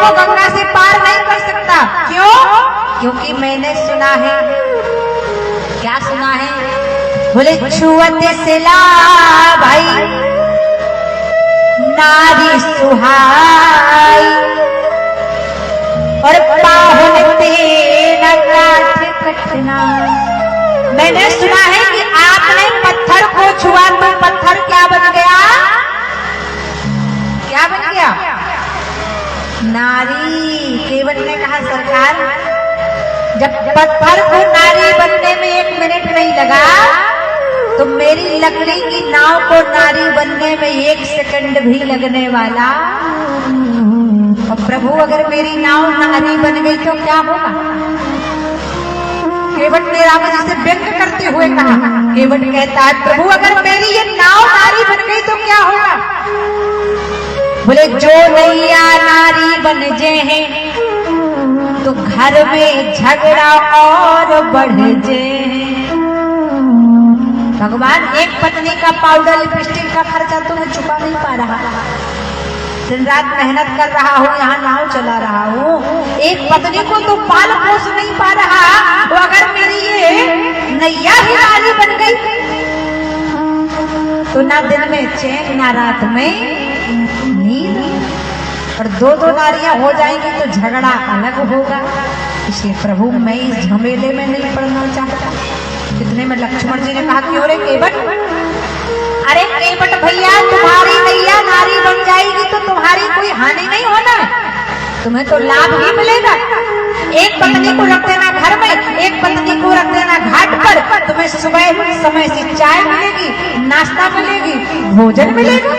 को गंगा से पार नहीं कर सकता। क्यों? क्योंकि मैंने सुना है। क्या सुना है? बोले छुअते सिला भाई नारी सुहाई और पाहुन तेरा काठ कटना। मैंने सुना है कि आपने पत्थर को छुआ तो पत्थर क्या बन गया? क्या बन गया? नारी। केवट ने कहा सरकार जब पत्थर को नारी बनने में 1 मिनट नहीं लगा तो मेरी लकड़ी की नाव को नारी बनने में 1 सेकंड भी लगने वाला। और प्रभु अगर मेरी नाव नारी बन गई तो क्या होगा? केवट ने राम जी से व्यंग करते हुए कहा। केवट कहता है प्रभु अगर मेरी ये नाव नारी बन गई तो क्या होगा? बोले जो नैया नारी बन जे हैं तो घर में झगड़ा और बढ़ जे। भगवान एक पत्नी का पाउडर लिपस्टिक का खर्चा तो मैं चुका नहीं पा रहा, दिन रात मेहनत कर रहा हूँ, यहाँ नाव चला रहा हूँ, एक पत्नी को तो पाल पोस नहीं पा रहा, तो अगर मेरी ये नैया ही नारी बन गई तो ना दिन में चैन ना रात में नींद, और 2-2 नारियां हो जाएंगी तो झगड़ा अलग होगा। इसलिए प्रभु मैं इस झमेले में नहीं पड़ना चाहता। इतने में लक्ष्मण जी ने कहा क्यों रे केवट? अरे केवट भैया तुम्हारी नैया नारी बन जाएगी तो तुम्हारी कोई हानि नहीं होना, तुम्हें तो लाभ ही मिलेगा। एक पत्नी को रख देना घर में, एक पत्नी को रख देना घाट पर, तुम्हें सुबह समय से चाय मिलेगी, नाश्ता मिलेगी, भोजन मिलेगा।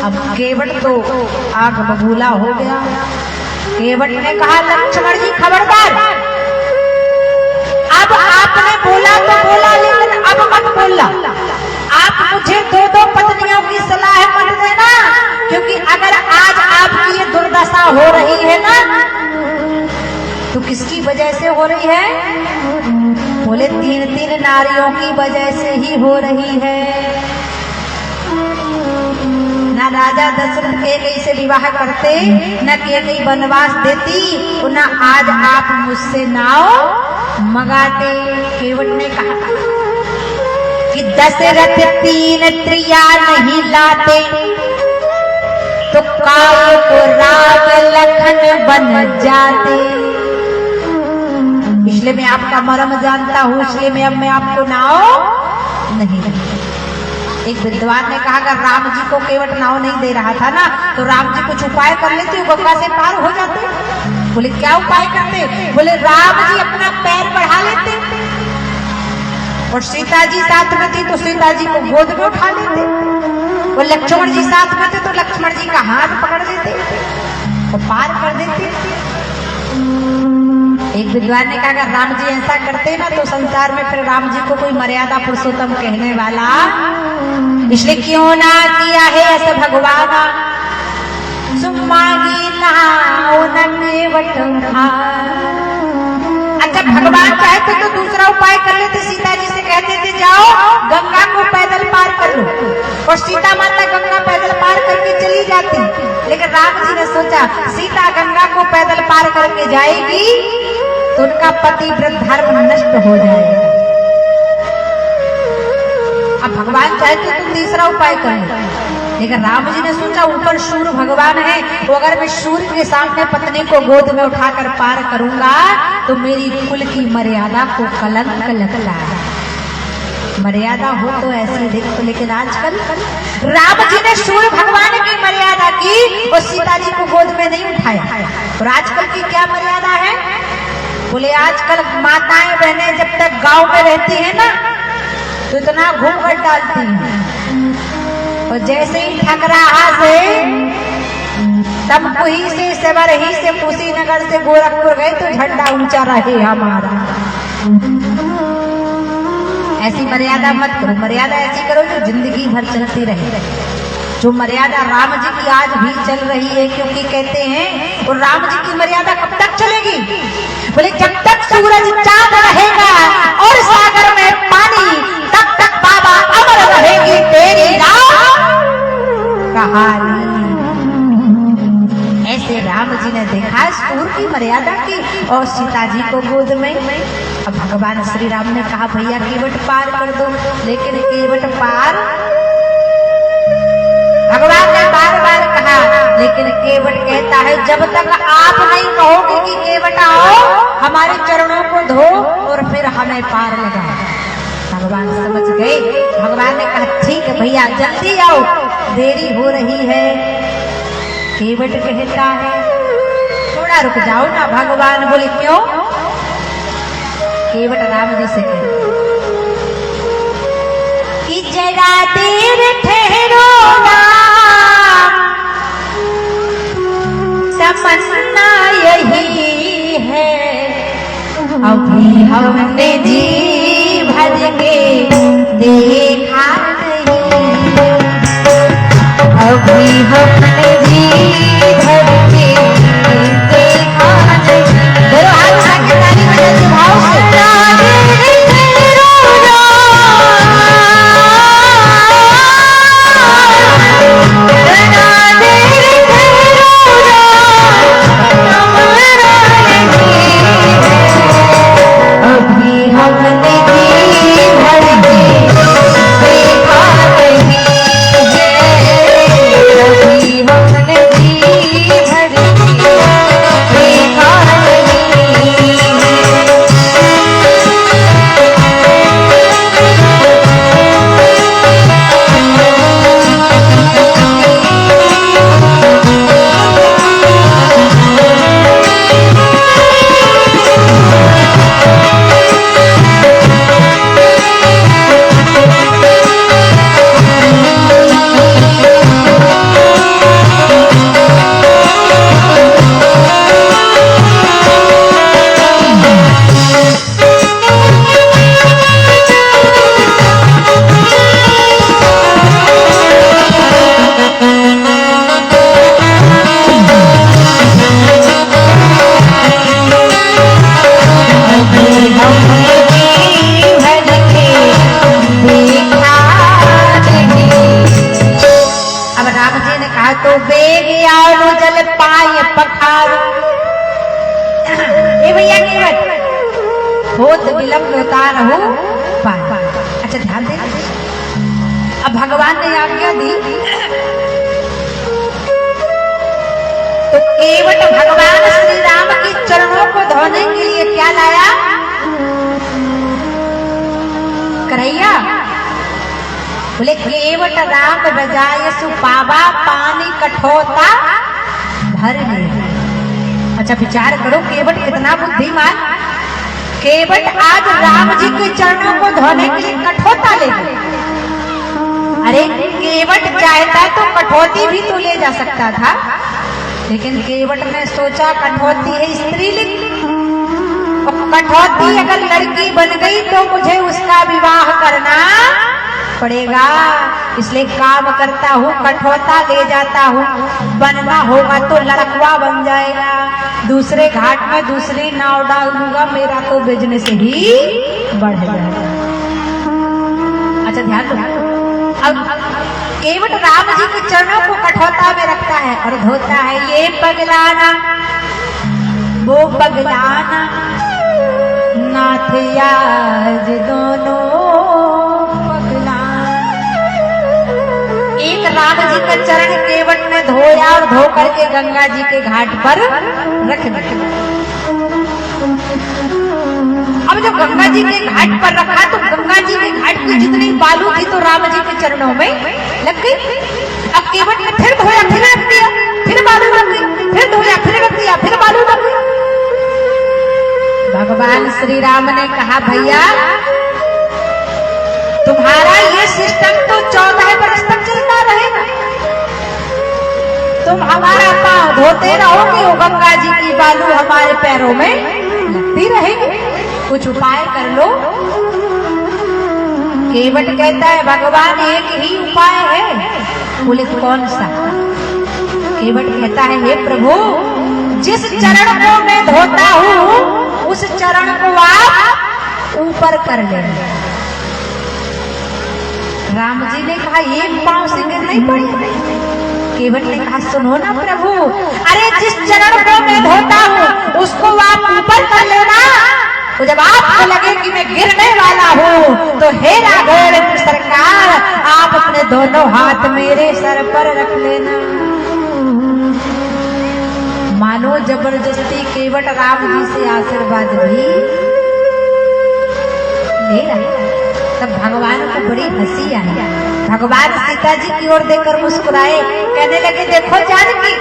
अब केवट तो आग बबूला हो गया। केवट ने कहा लक्ष्मण जी खबरदार, अब आपने बोला तो बोला लेकिन अब मत बोलना। आप मुझे 2-2 पत्नियों की सलाह मत देना, क्योंकि अगर आज आपकी ये दुर्दशा हो रही है ना तो किसकी वजह से हो रही है? बोले 3-3 नारियों की वजह से ही हो रही है। न राजा दशरथ केकई से विवाह करते, न केकई वनवास देती, न आज आप मुझसे नाव मंगाते। केवट ने कहा कि दशरथ 3 त्रिया नहीं लाते तो काल को राम लखन बन जाते। इसलिए मैं आपका मर्म जानता हूँ, इसलिए मैं आपको नाव नहीं रखती। एक विद्वान ने कहा अगर राम जी को केवट नाव नहीं दे रहा था ना तो राम जी कुछ उपाय कर लेते, गंगा से पार हो जाते। बोले क्या उपाय करते? बोले राम जी अपना पैर बढ़ा लेते और सीता जी साथ में थी तो सीता जी को गोद में उठा लेते, और लक्ष्मण जी साथ में थे तो लक्ष्मण जी का हाथ पकड़ लेते और पार कर देते। एक विद्वान ने कहा अगर राम जी ऐसा करते ना तो संसार में फिर राम जी को कोई मर्यादा पुरुषोत्तम कहने वाला, इसलिए क्यों ना किया है ऐसे भगवान सुमागी नाव न केवट। अच्छा भगवान चाहते तो दूसरा उपाय कर लेते, सीता जी से कहते थे जाओ गंगा को पैदल पार कर लो, और सीता माता गंगा पैदल पार करके चली जाती। लेकिन राम जी ने सोचा सीता गंगा को पैदल पार करके जाएगी तो उनका पतिव्रत धर्म नष्ट हो जाएगा। अब भगवान चाहते तो तीसरा उपाय करें, लेकिन राम जी ने सोचा ऊपर सूर्य भगवान है, तो अगर मैं सूर्य के सामने पत्नी को गोद में उठाकर पार करूंगा तो मेरी कुल की मर्यादा को कलंक लगता है। मर्यादा हो तो ऐसी देखो, लेकिन आजकल राम जी ने सूर्य भगवान की मर्यादा की और सीता जी को गोद में नहीं उठाया। और आजकल की क्या मर्यादा है? बोले आजकल माताएं बहनें जब तक गांव में रहती है ना तो इतना घूंघट डालती हैं, और जैसे ही ठकराहा से तमकुही से सेवरही से कुशीनगर से गोरखपुर गए तो झंडा ऊंचा रहे हमारा। ऐसी मर्यादा मत करो, मर्यादा ऐसी करो जो जिंदगी भर चलती रहे, जो मर्यादा राम जी की आज भी चल रही है। क्योंकि कहते हैं और राम जी की मर्यादा कब तक चलेगी? बोले जब तक सूरज चांद रहेगा और सागर में पानी, तब तक बाबा अमर रहेगी तेरी नाव कहानी। ऐसे राजपुर की मर्यादा की और सीता जी को गोद में। अब भगवान श्री राम ने कहा भैया केवट पार कर दो, लेकिन केवट पार भगवान ने बार बार कहा, लेकिन केवट कहता है जब तक आप नहीं कहोगे कि केवट आओ हमारे चरणों को धो और फिर हमें पार लगाओ। भगवान समझ गए। भगवान ने कहा ठीक है भैया जल्दी आओ, देरी हो रही है। केवट कहता है थोड़ा रुक जाओ ना। भगवान बोले क्यों? केवट राम जी से कहते कि जरा देर ठहरो ना, तमन्ना यही है अभी हमने जी भर के देखा नहीं, अभी हमने जी भर के देखा नहीं। बोलो हाथ उठा के ताली बजाते भाव से। तो बेग आओ जल पाए पखार। ए भैया केवट होत विलंब उतार हो पाए। अच्छा ध्यान दे। अब भगवान ने आज्ञा दी तो केवट भगवान श्री राम के चरणों को धोने के लिए क्या लाया? करैया। बोले केवट राम बजाय सुपावा पानी कठोता भर ले। अच्छा विचार करो केवट कितना बुद्धिमान। केवट आज राम जी के चरणों को धोने के लिए कठोता ले गए। अरे केवट चाहता तो कठौती भी तो ले जा सकता था, लेकिन केवट ने सोचा कठौती है स्त्रीलिंग, कठौती अगर लड़की बन गई तो मुझे उसका विवाह करना पड़ेगा, इसलिए काम करता हूँ कठौता ले जाता हूँ। बनना होगा तो लड़कवा बन जाएगा, दूसरे घाट में दूसरी नाव डाल दूंगा, मेरा तो बिजनेस ही बढ़ जाएगा। अच्छा ध्यान दो। अब केवट राम जी के चरणों को कठौता में रखता है और धोता है। ये पगलाना वो पगलाना नाथ याज दोनों एक राम जी का चरण केवट ने धोया और धो करके गंगा जी के घाट पर रख दिया। अब जब गंगा जी के घाट पर रखा तो गंगा जी के घाट की जितनी बालू थी तो राम जी के चरणों में लग गई। अब केवट ने फिर धोया, फिर रख दिया, फिर बालू रख दी, फिर धोया, फिर रख दिया, फिर बालू रख दी। भगवान श्री राम ने कहा भैया तुम्हारा ये सिस्टम तो 14 वर्ष तक चलता रहेगा। तुम हमारा पांव धोते रहोगे, वो गंगा जी की बालू हमारे पैरों में लगती रहेगी। कुछ उपाय कर लो। केवट कहता है भगवान एक ही उपाय है। बोले कौन सा? केवट कहता है हे प्रभु जिस चरण को मैं धोता हूँ उस चरण को आप ऊपर कर लेंगे। राम जी ने कहा एक पांव से गिर नहीं पड़ी। केवट ने कहा सुनो ना प्रभु, अरे जिस चरण को मैं धोता हूँ उसको आप ऊपर कर लेना, तो जब आपको लगे कि मैं गिरने वाला हूँ तो हे राघव सरकार आप अपने दोनों हाथ मेरे सर पर रख लेना। मानो जबरदस्ती केवट राम जी से आशीर्वाद भी ले रहा। तब भगवान को बड़ी हंसी आई। भगवान सीता जी की ओर देखकर मुस्कुराए, कहने लगे देखो जानकी,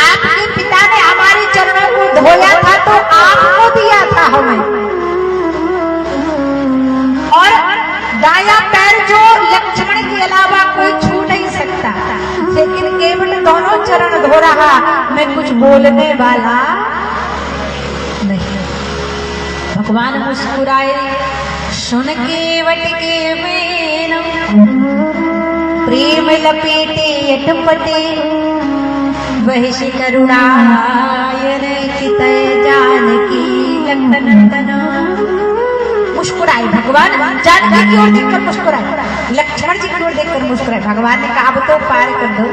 आपके पिता ने हमारे चरणों को धोया था तो आपको दिया था हमें, और दाया पैर जो लक्ष्मण के अलावा कोई छू नहीं सकता, लेकिन केवल दोनों चरण धो रहा, मैं कुछ बोलने वाला नहीं। भगवान मुस्कुराए, सुन केवट के मैन प्रेम लपेटे अटपटे, वह श्री करुणायन चितय जानकी लखन। मुस्कुराए भगवान, जानकी की ओर देखकर मुस्कुराए, लक्ष्मण जी की ओर देखकर मुस्कुराए। भगवान ने कहा अब तो पार कर दो।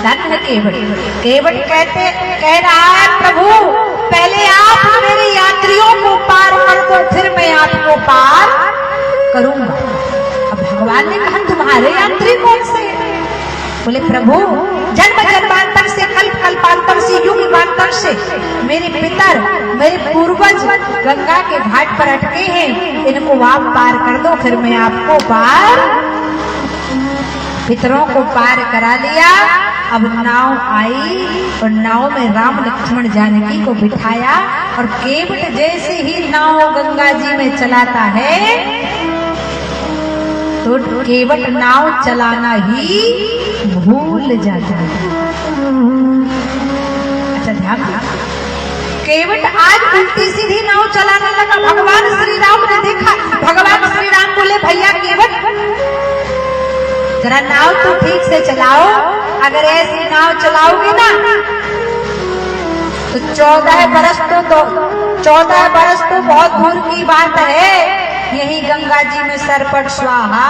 धन्य केवट। केवट कह रहा है प्रभु पहले आप मेरे यात्रियों को पार कर दो, फिर मैं आपको पार करूंगा। अब भगवान ने कहा तुम्हारे यात्री कौन से? बोले प्रभु जन्म जन्मांतर से कल्प कल्पांतर से युग युगांतर से मेरे पितर मेरे पूर्वज गंगा के घाट पर अटके हैं, इनको आप पार कर दो, फिर मैं आपको पार। पितरों को पार करा लिया। अब नाव आई और नाव में राम लक्ष्मण जानकी को बिठाया, और केवट जैसे ही नाव गंगा जी में चलाता है तो केवट नाव चलाना ही भूल जाता है। अच्छा ध्यान, केवट आज उल्टी सीधी नाव चलाने लगा। भगवान श्री राम ने देखा, भगवान श्री राम बोले भैया केवट जरा नाव तो ठीक से चलाओ, अगर ऐसी नाव चलाओगे ना तो 14 बरस तो बहुत दूर की बात है, यही गंगा जी में सरपट स्वाहा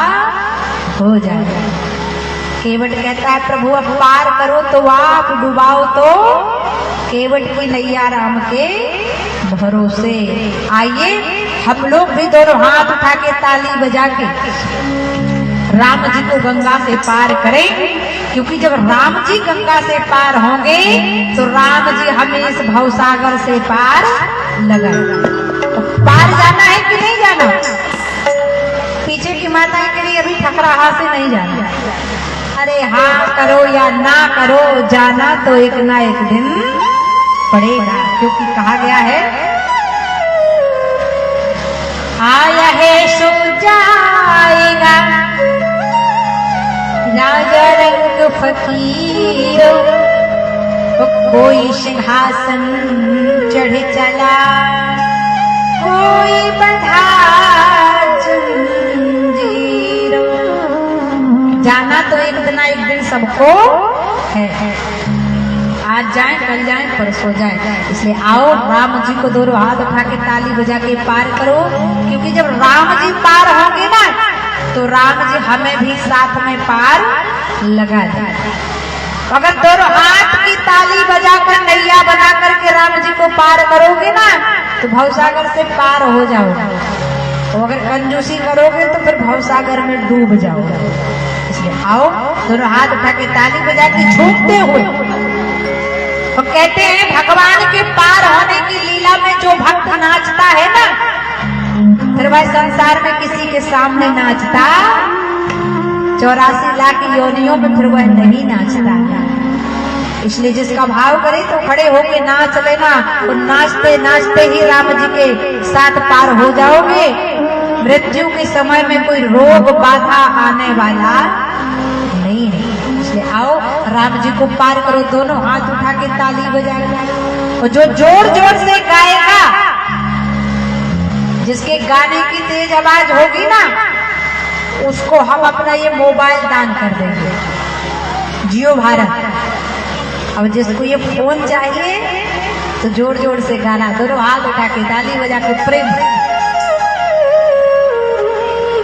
हो जाएगा। केवट कहता है प्रभु अब पार करो तो आप, डुबाओ तो केवट की नैया राम के भरोसे। आइए हम लोग भी दोनों हाथ उठा के ताली बजा के राम जी को गंगा से पार करें, क्योंकि जब राम जी गंगा से पार होंगे तो राम जी हमें इस भवसागर से पार लगाएगा। पार जाना है कि नहीं जाना? पीछे की माता के लिए अभी ठकराहा से नहीं जाना। अरे हाँ करो या ना करो, जाना तो एक ना एक दिन पड़ेगा, क्योंकि कहा गया है आया है सो जाएगा राजा रंग फकीरो, कोई सिंहासन चढ़ चला कोई बंधा जंजीरो। जाना तो एक दिन सबको है, आज जाए कल जाए परसों जाए। इसलिए आओ राम जी को दोनों हाथ उठा के ताली बजा के पार करो, क्योंकि जब राम जी पार होंगे ना तो राम जी हमें भी साथ में पार लगा देंगे। अगर दोनों हाथ की ताली बजाकर नैया बना करके राम जी को पार करोगे ना तो भवसागर से पार हो जाओगे, तो अगर कंजूसी करोगे तो फिर भवसागर में डूब जाओगे। इसलिए आओ दोनों हाथ उठा के ताली बजा के झूमते हुए, तो कहते हैं भगवान के पार होने की लीला में जो भक्त नाचता है ना, फिर वह संसार में किसी के सामने नाचता 84 लाख योनियों में फिर वह नहीं नाचता। इसलिए जिसका भाव करे तो खड़े होके नाच लेना, और नाचते नाचते ही राम जी के साथ पार हो जाओगे। मृत्यु के समय में कोई रोग बाधा आने वाला नहीं है। इसलिए आओ राम जी को पार करो, दोनों हाथ उठा के ताली बजाएगा, और जो जोर जोर से गाएगा, जिसके गाने की तेज आवाज होगी ना, उसको हम अपना ये मोबाइल दान कर देंगे, जियो भारत। अब जिसको ये फोन चाहिए तो जोर जोर से गाना, दोनों हाथ उठा के ताली बजा के प्रेम।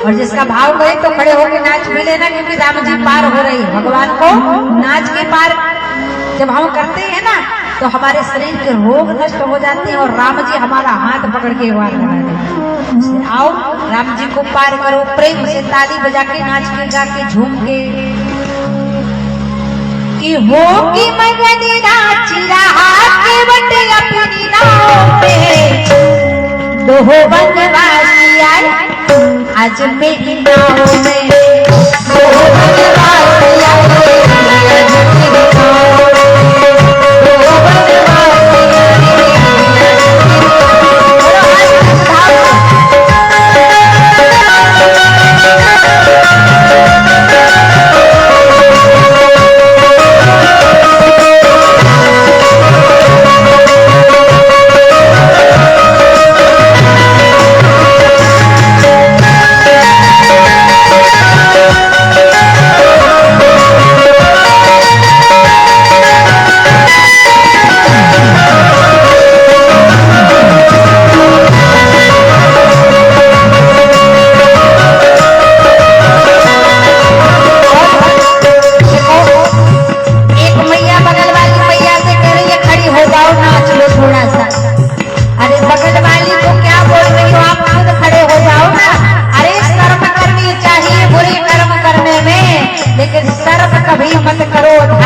और जिसका भाव गए तो खड़े होकर नाच भी लेना, क्योंकि राम जी पार हो रही है। भगवान को नाच के पार जब हम करते हैं ना तो हमारे शरीर के रोग नष्ट हो जाते हैं, और राम जी हमारा हाथ पकड़ के वार करा देते। आओ राम जी को पार करो, प्रेम से ताली बजा के, नाच के, गा के, झूम के, कि हो की मगन नाच रहा केवट अपनी नाव पे, दो वनवासी आए आज मेरी नाव में, दो वनवासी आए आज मेरी नाव में, दो वनवासी कभी मत करो।